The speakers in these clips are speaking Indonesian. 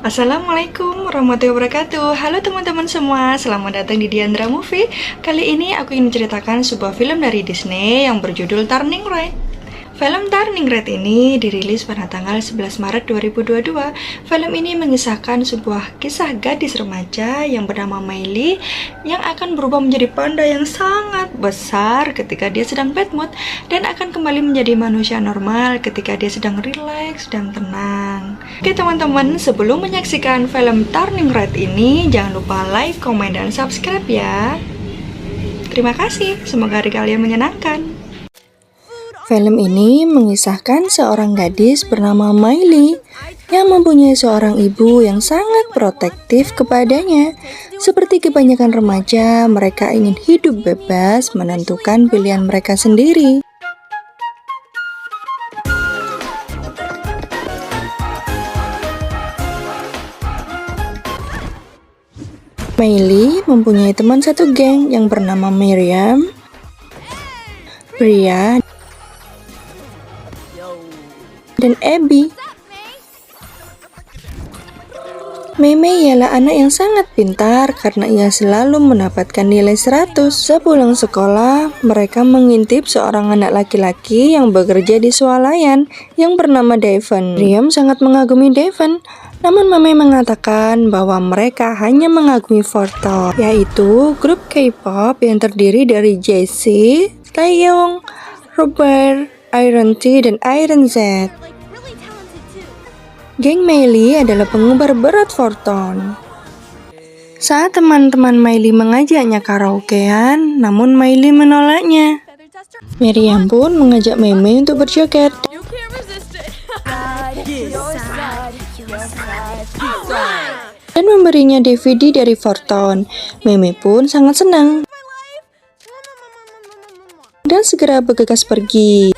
Assalamualaikum warahmatullahi wabarakatuh. Halo teman-teman semua, selamat datang di Diandra Movie. Kali ini aku ingin menceritakan sebuah film dari Disney yang berjudul Turning Red. Film Turning Red ini dirilis pada tanggal 11 Maret 2022. Film ini mengisahkan sebuah kisah gadis remaja yang bernama Miley yang akan berubah menjadi panda yang sangat besar ketika dia sedang bad mood dan akan kembali menjadi manusia normal ketika dia sedang rileks dan tenang. Oke teman-teman, sebelum menyaksikan film Turning Red ini, jangan lupa like, komen, dan subscribe ya. Terima kasih, semoga hari kalian menyenangkan. Film ini mengisahkan seorang gadis bernama Miley yang mempunyai seorang ibu yang sangat protektif kepadanya. Seperti kebanyakan remaja, mereka ingin hidup bebas menentukan pilihan mereka sendiri. Miley mempunyai teman satu geng yang bernama Miriam, Bria, dan Abby. Meme ialah anak yang sangat pintar karena ia selalu mendapatkan nilai 100. Sepulang sekolah, mereka mengintip seorang anak laki-laki yang bekerja di swalayan yang bernama Devon. Miriam sangat mengagumi Devon, namun Meme mengatakan bahwa mereka hanya mengagumi Fortune, yaitu grup K-pop yang terdiri dari Jessie, Taeyong, Robert, Iron T, dan Iron Z. Geng Miley adalah pengubar berat Fortune. Saat teman-teman Miley mengajaknya karaokean, namun Miley menolaknya. Miriam pun mengajak Meme untuk berjoget dan memberinya DVD dari Fortune. Meme pun sangat senang dan segera bergegas pergi.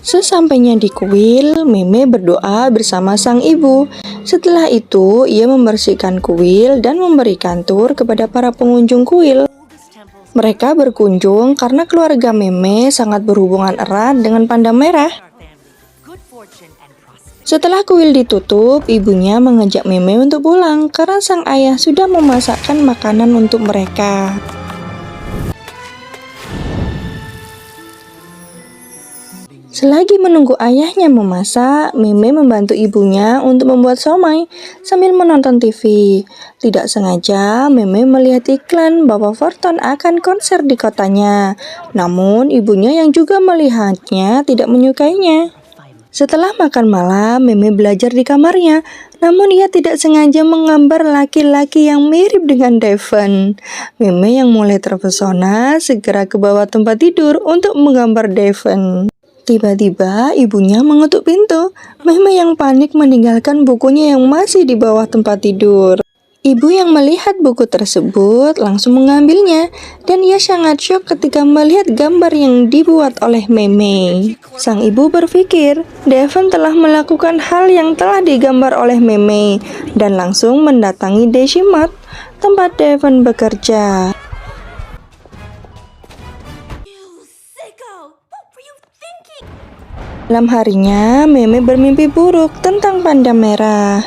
Sesampainya di kuil, Meme berdoa bersama sang ibu. Setelah itu, ia membersihkan kuil dan memberikan tur kepada para pengunjung kuil. Mereka berkunjung karena keluarga Meme sangat berhubungan erat dengan panda merah. Setelah kuil ditutup, ibunya mengajak Meme untuk pulang karena sang ayah sudah memasakkan makanan untuk mereka. Selagi menunggu ayahnya memasak, Meme membantu ibunya untuk membuat somai sambil menonton TV. Tidak sengaja, Meme melihat iklan bahwa Fortune akan konser di kotanya. Namun, ibunya yang juga melihatnya tidak menyukainya. Setelah makan malam, Meme belajar di kamarnya, namun ia tidak sengaja menggambar laki-laki yang mirip dengan Devon. Meme yang mulai terpesona segera ke bawah tempat tidur untuk menggambar Devon. Tiba-tiba ibunya mengetuk pintu. Meme yang panik meninggalkan bukunya yang masih di bawah tempat tidur. Ibu yang melihat buku tersebut langsung mengambilnya dan ia sangat syok ketika melihat gambar yang dibuat oleh Meme. Sang ibu berpikir Devon telah melakukan hal yang telah digambar oleh Meme dan langsung mendatangi Desimat, tempat Devon bekerja. Malam harinya, Meme bermimpi buruk tentang panda merah.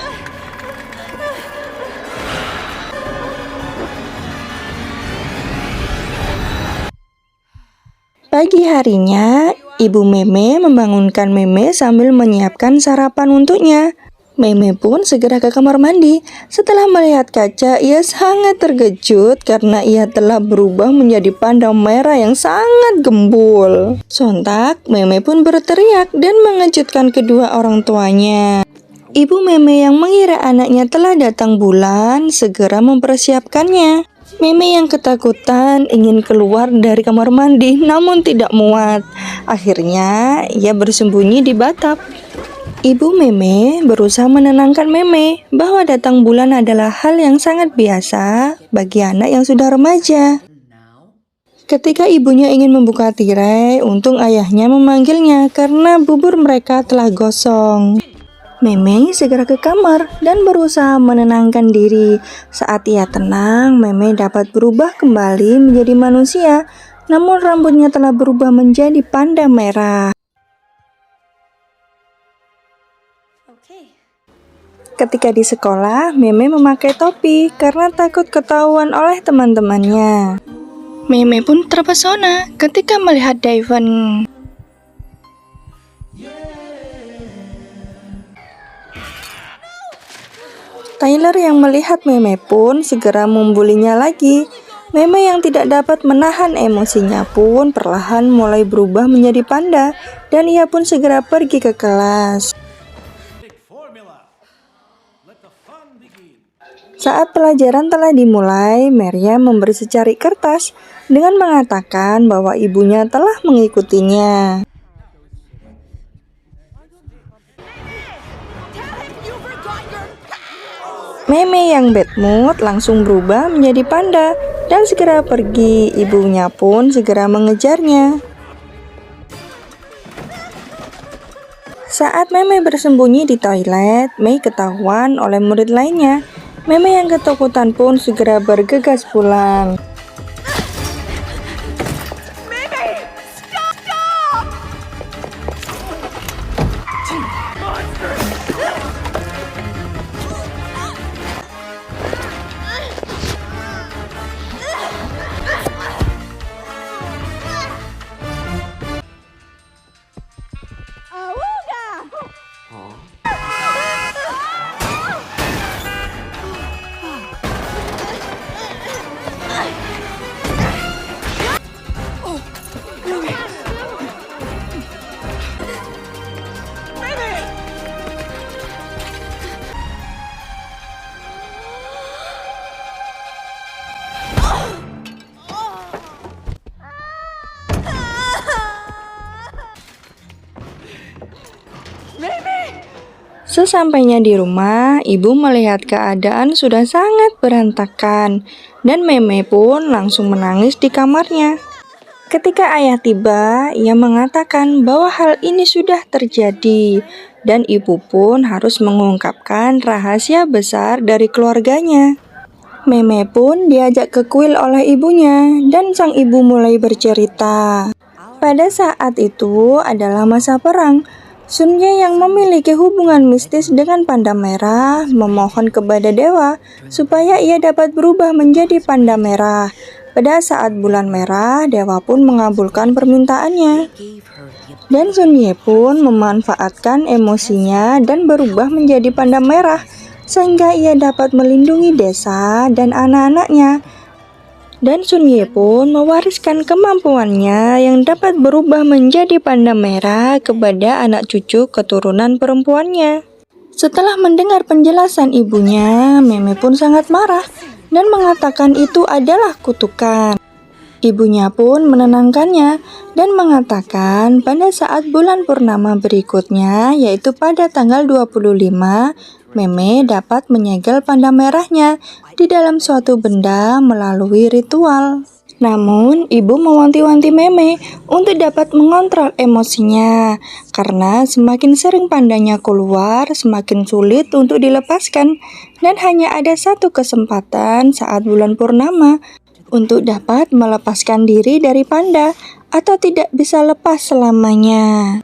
Pagi harinya, ibu Meme membangunkan Meme sambil menyiapkan sarapan untuknya. Meme pun segera ke kamar mandi. Setelah melihat kaca, ia sangat terkejut karena ia telah berubah menjadi panda merah yang sangat gembul. Sontak, Meme pun berteriak dan mengejutkan kedua orang tuanya. Ibu Meme yang mengira anaknya telah datang bulan segera mempersiapkannya. Meme yang ketakutan ingin keluar dari kamar mandi namun tidak muat. Akhirnya, ia bersembunyi di batap. Ibu Meme berusaha menenangkan Meme bahwa datang bulan adalah hal yang sangat biasa bagi anak yang sudah remaja. Ketika ibunya ingin membuka tirai, untung ayahnya memanggilnya karena bubur mereka telah gosong. Meme segera ke kamar dan berusaha menenangkan diri. Saat ia tenang, Meme dapat berubah kembali menjadi manusia, namun rambutnya telah berubah menjadi panda merah. Ketika di sekolah, Meme memakai topi karena takut ketahuan oleh teman-temannya. Meme pun terpesona ketika melihat Daven. Tyler yang melihat Meme pun segera membulinya lagi. Meme yang tidak dapat menahan emosinya pun perlahan mulai berubah menjadi panda, dan ia pun segera pergi ke kelas. Saat pelajaran telah dimulai, Maria memberi secari kertas dengan mengatakan bahwa ibunya telah mengikutinya. Meme yang bad mood langsung berubah menjadi panda dan segera pergi. Ibunya pun segera mengejarnya. Saat Meme bersembunyi di toilet, Mei ketahuan oleh murid lainnya. Meme yang ketakutan pun segera bergegas pulang. Sesampainya di rumah, ibu melihat keadaan sudah sangat berantakan, dan Meme pun langsung menangis di kamarnya. Ketika ayah tiba, ia mengatakan bahwa hal ini sudah terjadi, dan ibu pun harus mengungkapkan rahasia besar dari keluarganya. Meme pun diajak ke kuil oleh ibunya, dan sang ibu mulai bercerita. Pada saat itu adalah masa perang. Sun Ye yang memiliki hubungan mistis dengan panda merah memohon kepada dewa supaya ia dapat berubah menjadi panda merah. Pada saat bulan merah, dewa pun mengabulkan permintaannya. Dan Sun Ye pun memanfaatkan emosinya dan berubah menjadi panda merah sehingga ia dapat melindungi desa dan anak-anaknya. Dan Sun Ye pun mewariskan kemampuannya yang dapat berubah menjadi panda merah kepada anak cucu keturunan perempuannya. Setelah mendengar penjelasan ibunya, Meme pun sangat marah dan mengatakan itu adalah kutukan. Ibunya pun menenangkannya dan mengatakan pada saat bulan purnama berikutnya, yaitu pada tanggal 25, Meme dapat menyegel panda merahnya di dalam suatu benda melalui ritual. Namun, ibu mewanti-wanti Meme untuk dapat mengontrol emosinya, karena semakin sering pandanya keluar, semakin sulit untuk dilepaskan, dan hanya ada satu kesempatan saat bulan purnama untuk dapat melepaskan diri dari panda atau tidak bisa lepas selamanya.